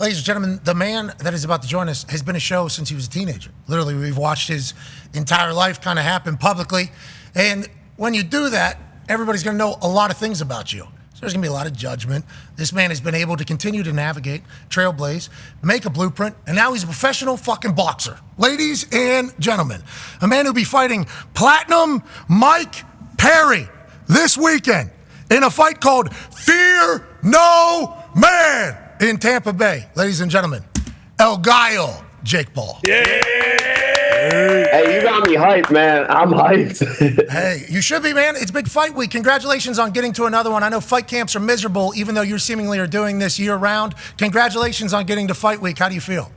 Ladies and gentlemen, the man that is about to join us has been a show since he was a teenager. Literally, we've watched his entire life kind of happen publicly. And when you do that, everybody's going to know a lot of things about you. So there's going to be a lot of judgment. This man has been able to continue to navigate, trailblaze, make a blueprint, and now he's a professional fucking boxer. Ladies and gentlemen, a man who'll be fighting Platinum Mike Perry this weekend in a fight called Fear No Man in Tampa Bay. Ladies and gentlemen, Elgo, Jake Paul. Yeah. Hey, you got me hyped, man. I'm hyped. Hey, you should be, man. It's big fight week. Congratulations on getting to another one. I know fight camps are miserable, even though you seemingly are doing this year-round. Congratulations on getting to fight week. How do you feel?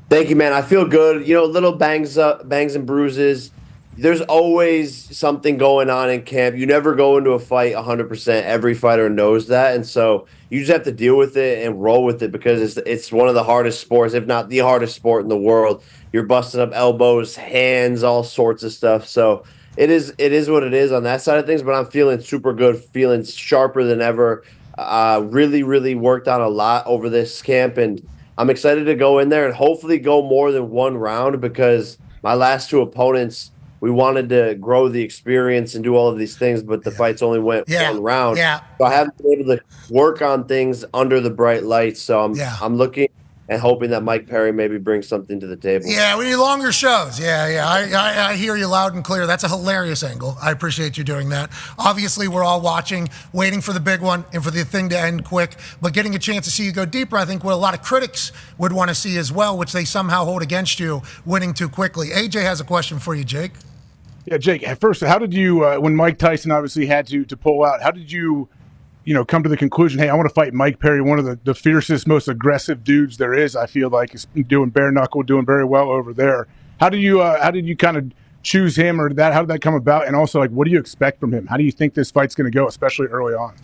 Thank you, man. I feel good. You know, little bangs and bruises. There's always something going on in camp. You never go into a fight 100%. Every fighter knows that. And so you just have to deal with it and roll with it because it's one of the hardest sports, if not the hardest sport in the world. You're busting up elbows, hands, all sorts of stuff. So it is what it is on that side of things, but I'm feeling super good, feeling sharper than ever. Really, really worked on a lot over this camp, and I'm excited to go in there and hopefully go more than one round because my last two opponents, we wanted to grow the experience and do all of these things, but the fights only went one round. Yeah. So I haven't been able to work on things under the bright lights. So I'm looking and hoping that Mike Perry maybe brings something to the table. Yeah, we need longer shows. Yeah. I hear you loud and clear. That's a hilarious angle. I appreciate you doing that. Obviously, we're all watching, waiting for the big one and for the thing to end quick. But getting a chance to see you go deeper, I think what a lot of critics would want to see as well, which they somehow hold against you, winning too quickly. AJ has a question for you, Jake. Yeah, Jake, at first, how did you, when Mike Tyson obviously had to pull out, how did you come to the conclusion, hey, I want to fight Mike Perry, one of the fiercest, most aggressive dudes there is, I feel like, is doing bare knuckle, doing very well over there. How did you kind of choose him, or how did that come about? And also, like, what do you expect from him? How do you think this fight's going to go, especially early on?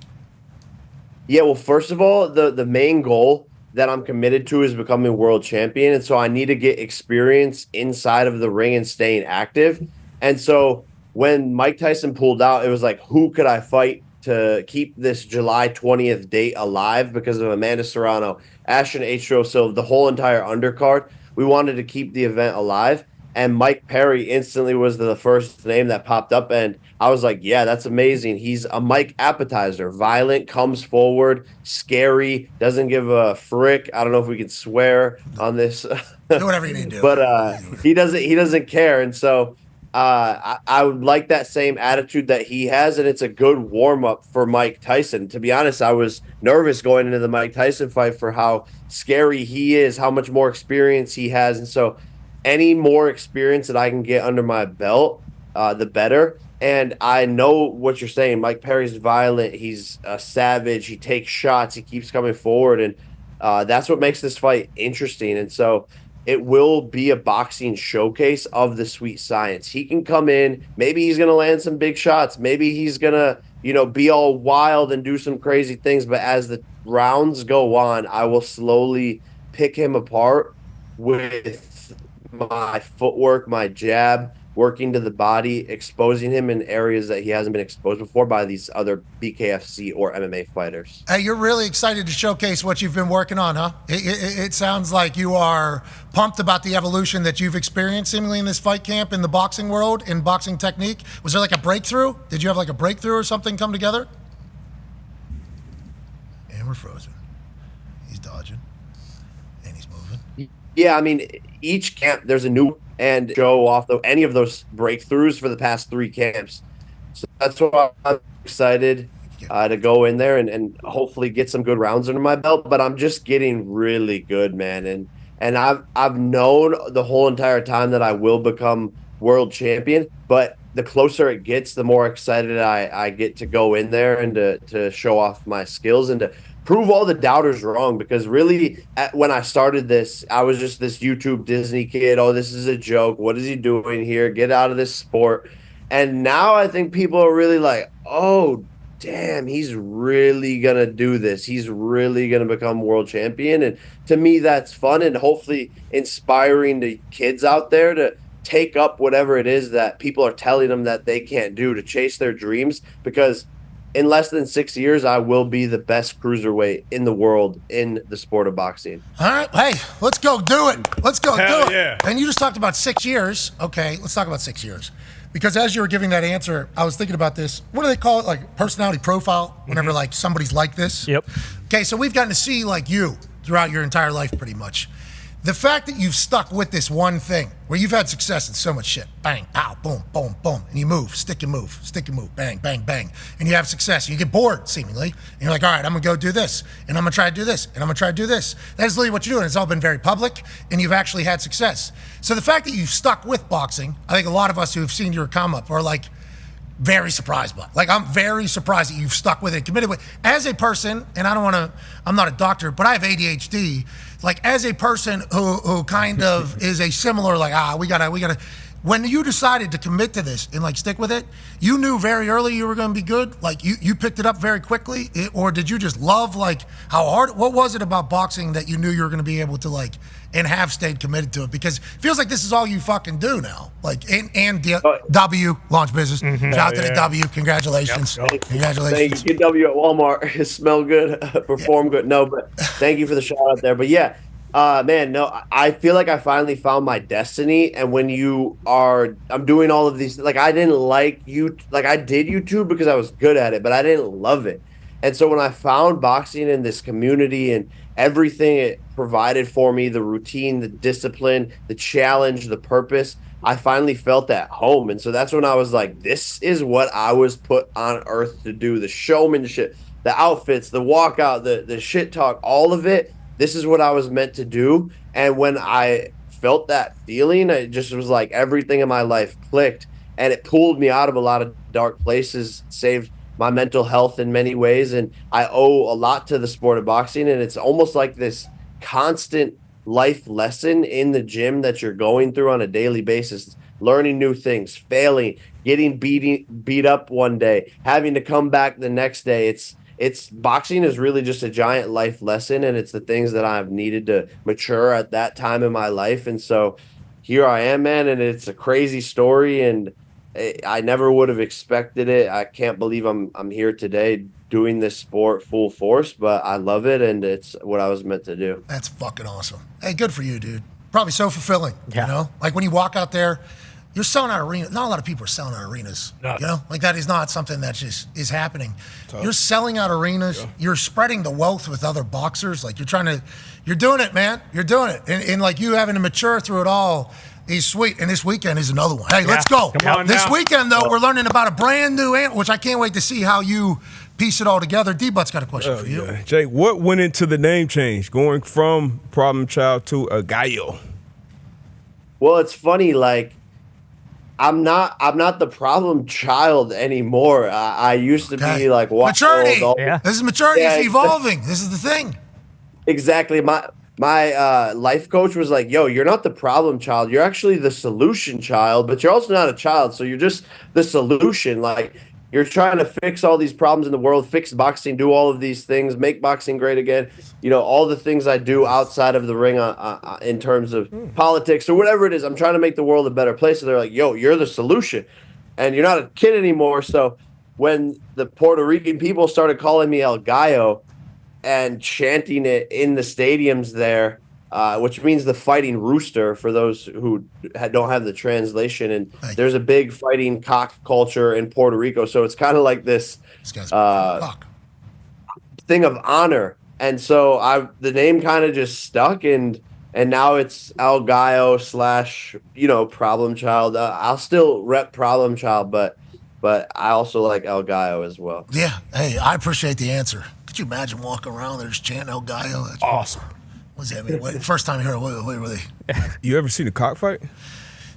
Yeah, well, first of all, the main goal that I'm committed to is becoming world champion. And so I need to get experience inside of the ring and staying active. And so when Mike Tyson pulled out, it was like, who could I fight to keep this July 20th date alive because of Amanda Serrano, Ashton H. So the whole entire undercard, we wanted to keep the event alive. And Mike Perry instantly was the first name that popped up. And I was like, yeah, that's amazing. He's a Mike appetizer. Violent, comes forward, scary, doesn't give a frick. I don't know if we can swear on this. Do whatever you need to do. But he doesn't care. And so I would like that same attitude that he has, and it's a good warm-up for Mike Tyson. To be honest, I was nervous going into the Mike Tyson fight for how scary he is, how much more experience he has. And so any more experience that I can get under my belt, the better. And I know what you're saying. Mike Perry's violent. He's a savage. He takes shots. He keeps coming forward. And that's what makes this fight interesting. And so it will be a boxing showcase of the sweet science. He can come in. Maybe he's going to land some big shots. Maybe he's going to, be all wild and do some crazy things. But as the rounds go on, I will slowly pick him apart with my footwork, my jab, working to the body, exposing him in areas that he hasn't been exposed before by these other BKFC or MMA fighters. Hey, you're really excited to showcase what you've been working on, huh? It sounds like you are pumped about the evolution that you've experienced seemingly in this fight camp in the boxing world, in boxing technique. Was there like a breakthrough? Did you have like a breakthrough or something come together? And we're frozen. He's dodging. And he's moving. Yeah, I mean, each camp, there's a new and show off any of those breakthroughs for the past three camps. So that's why I'm excited to go in there and hopefully get some good rounds under my belt. But I'm just getting really good, man. And I've known the whole entire time that I will become world champion. But the closer it gets, the more excited I get to go in there and to show off my skills and to prove all the doubters wrong, because really when I started this, I was just this YouTube Disney kid. Oh, this is a joke. What is he doing here? Get out of this sport. And now I think people are really like, oh, damn, he's really going to do this. He's really going to become world champion. And to me, that's fun and hopefully inspiring to kids out there to take up whatever it is that people are telling them that they can't do, to chase their dreams, because in less than 6 years, I will be the best cruiserweight in the world in the sport of boxing. All right, hey, let's go do it. Let's go Hell do it. yeah. And you just talked about 6 years. Okay, let's talk about 6 years. Because as you were giving that answer, I was thinking about this. What do they call it? Like personality profile, whenever like somebody's like this? Yep. Okay, so we've gotten to see like you throughout your entire life pretty much. The fact that you've stuck with this one thing where you've had success in so much shit, bang, pow, boom, boom, boom, and you move, stick and move, bang, bang, bang, and you have success. You get bored, seemingly, and you're like, all right, I'm gonna go do this, and I'm gonna try to do this, and I'm gonna try to do this. That's literally what you're doing. It's all been very public, and you've actually had success. So the fact that you've stuck with boxing, I think a lot of us who have seen your come up are like, very surprised by. Like, I'm very surprised that you've stuck with it, committed with. As a person, and I'm not a doctor, but I have ADHD. Like, as a person who kind of is a similar, like, we gotta. When you decided to commit to this and like stick with it, you knew very early you were going to be good. Like you picked it up very quickly, or did you just love like how hard? What was it about boxing that you knew you were going to be able to like and have stayed committed to it? Because it feels like this is all you fucking do now. Like and W launch business. Shout out to the W. Congratulations. Congratulations. Thank you. Get W at Walmart. Smell good, perform good. No, but thank you for the shout out there. But yeah. Man, no, I feel like I finally found my destiny. And when I'm doing all of these, like I didn't like I did YouTube because I was good at it, but I didn't love it. And so when I found boxing and this community and everything it provided for me, the routine, the discipline, the challenge, the purpose, I finally felt at home. And so that's when I was like, this is what I was put on earth to do. The showmanship, the outfits, the walkout, the shit talk, all of it. This is what I was meant to do. And when I felt that feeling, it just was like everything in my life clicked, and it pulled me out of a lot of dark places, saved my mental health in many ways. And I owe a lot to the sport of boxing. And it's almost like this constant life lesson in the gym that you're going through on a daily basis, learning new things, failing, getting beat up one day, having to come back the next day. It's boxing is really just a giant life lesson, and it's the things that I've needed to mature at that time in my life. And so here I am, man, and it's a crazy story, and I never would have expected it. I can't believe I'm here today doing this sport full force, but I love it, and it's what I was meant to do. That's fucking awesome. Hey, good for you, dude. Probably so fulfilling, Yeah. you know? Like when you walk out there, you're selling out arenas. Not a lot of people are selling out arenas. You know, like that is not something that just is happening. You're selling out arenas. Yeah. You're spreading the wealth with other boxers. Like you're doing it, man. You're doing it. And like you having to mature through it all is sweet. And this weekend is another one. Hey, let's go. Come on this now. weekend, though, we're learning about a brand new animal, which I can't wait to see how you piece it all together. D-Butt's got a question for you. Yeah. Jake, what went into the name change, going from Problem Child to Elgo? Well, it's funny, like, I'm not the problem child anymore. I used to be like, what? Maturity. Yeah. This is maturity. It's evolving. This is the thing. Exactly. My life coach was like, yo, you're not the problem child. You're actually the solution child, but you're also not a child. So you're just the solution. Like, you're trying to fix all these problems in the world, fix boxing, do all of these things, make boxing great again. You know, all the things I do outside of the ring in terms of politics or whatever it is. I'm trying to make the world a better place. So they're like, yo, you're the solution. And you're not a kid anymore. So when the Puerto Rican people started calling me El Gallo and chanting it in the stadiums there, which means the fighting rooster for those who don't have the translation. And there's a big fighting cock culture in Puerto Rico. So it's kind of like this thing of honor. And so the name kind of just stuck, and now it's El Gallo / Problem Child. I'll still rep Problem Child, but I also like El Gallo as well. Yeah. Hey, I appreciate the answer. Could you imagine walking around there just chanting El Gallo? That's Awesome. What's that mean? First time I heard it, what were they? You ever seen a cockfight?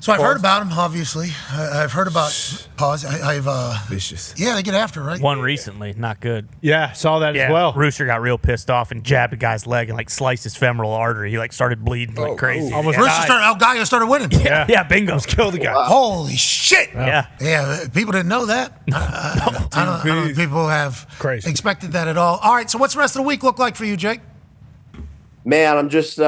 So I've heard about them, obviously. I've heard about pause. I've Vicious. Yeah, they get after, right? One recently, not good. Yeah, saw that as well. Rooster got real pissed off and jabbed a guy's leg and like sliced his femoral artery. He like started bleeding like crazy. Almost El Gallo started winning. Yeah, bingo. Killed the guy. Holy shit. Yeah. Yeah, people didn't know that. I don't think people have expected that at all. All right, so what's the rest of the week look like for you, Jake? Man, I'm just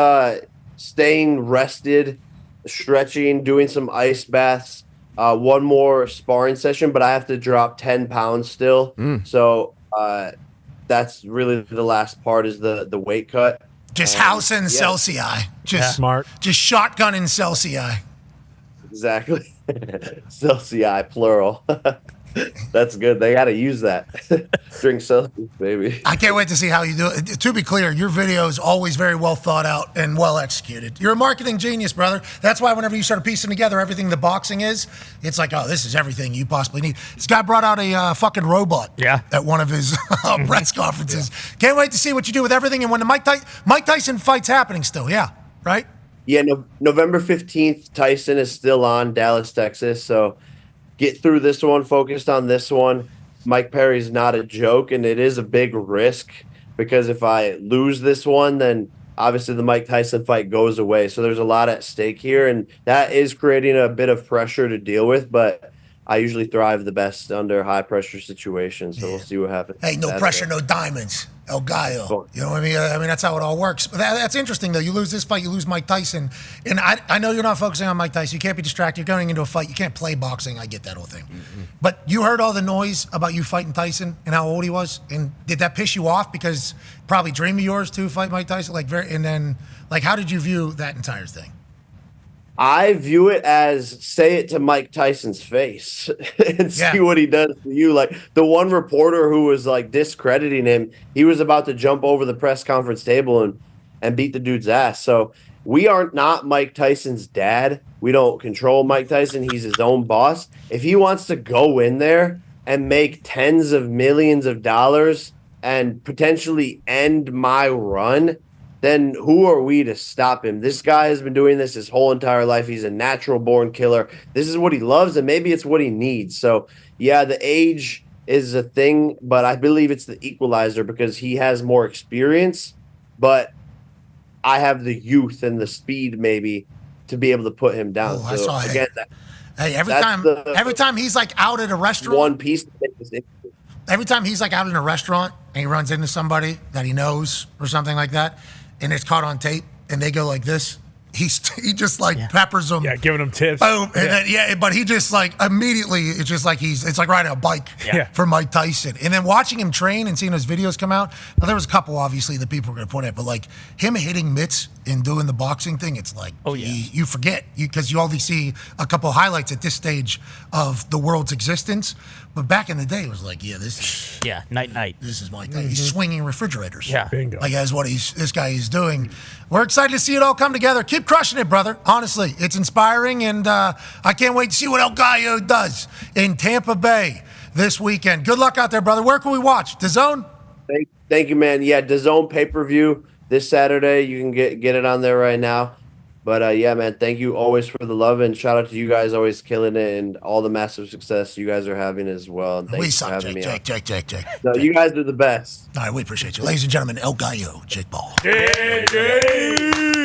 staying rested, stretching, doing some ice baths, one more sparring session, but I have to drop 10 pounds still. So that's really the last part is the weight cut. Just housing Celsius. Just Smart. Just shotgunning Celsius. Exactly. Celsius, plural. That's good. They got to use that. Drink Celsius, baby. I can't wait to see how you do it. To be clear, your video is always very well thought out and well executed. You're a marketing genius, brother. That's why whenever you start piecing together everything the boxing is, it's like, oh, this is everything you possibly need. This guy brought out a fucking robot at one of his press conferences. Yeah. Can't wait to see what you do with everything. And when the Mike Tyson fight's happening still, right? Yeah, November 15th, Tyson is still on, Dallas, Texas. So get through this one, focused on this one. Mike Perry's not a joke, and it is a big risk because if I lose this one, then obviously the Mike Tyson fight goes away. So there's a lot at stake here, and that is creating a bit of pressure to deal with, but I usually thrive the best under high-pressure situations, so we'll see what happens. Hey, no pressure, no diamonds. El Gallo. You know what I mean? I mean, that's how it all works. But that's interesting, though. You lose this fight, you lose Mike Tyson. And I know you're not focusing on Mike Tyson. You can't be distracted. You're going into a fight. You can't play boxing. I get that whole thing. But you heard all the noise about you fighting Tyson and how old he was? And did that piss you off? Because probably dream of yours to fight Mike Tyson? And then, how did you view that entire thing? I view it as say it to Mike Tyson's face and see what he does to you. Like the one reporter who was discrediting him, he was about to jump over the press conference table and beat the dude's ass. So we are not Mike Tyson's dad. We don't control Mike Tyson. He's his own boss. If he wants to go in there and make tens of millions of dollars and potentially end my run, then who are we to stop him? This guy has been doing this his whole entire life. He's a natural born killer. This is what he loves, and maybe it's what he needs. So, yeah, the age is a thing, but I believe it's the equalizer because he has more experience, but I have the youth and the speed maybe to be able to put him down. Oh, so, again, every time he's out at a restaurant, one piece. Every time he's out in a restaurant and he runs into somebody that he knows or something like that, and it's caught on tape, and they go like this, he just peppers them. Yeah, giving them tips. Boom. And then, but he just immediately, it's just it's like riding a bike for Mike Tyson. And then watching him train and seeing those videos come out, now there was a couple obviously that people were going to point at, but him hitting mitts and doing the boxing thing, it's you forget because you only see a couple of highlights at this stage of the world's existence. But back in the day, it was this is night. This is Mike Tyson. He's swinging refrigerators. Yeah, bingo. That's what this guy is doing. We're excited to see it all come together. Keep crushing it, brother. Honestly, it's inspiring, and I can't wait to see what El Gallo does in Tampa Bay this weekend. Good luck out there, brother. Where can we watch? DAZN? Thank you, man. Yeah, DAZN pay-per-view this Saturday. You can get it on there right now. But yeah, man, thank you always for the love, and shout out to you guys always killing it and all the massive success you guys are having as well. And thanks for having me on. Jake. No, you guys are the best. All right, we appreciate you. Ladies and gentlemen, El Gallo, Jake Paul. Yeah.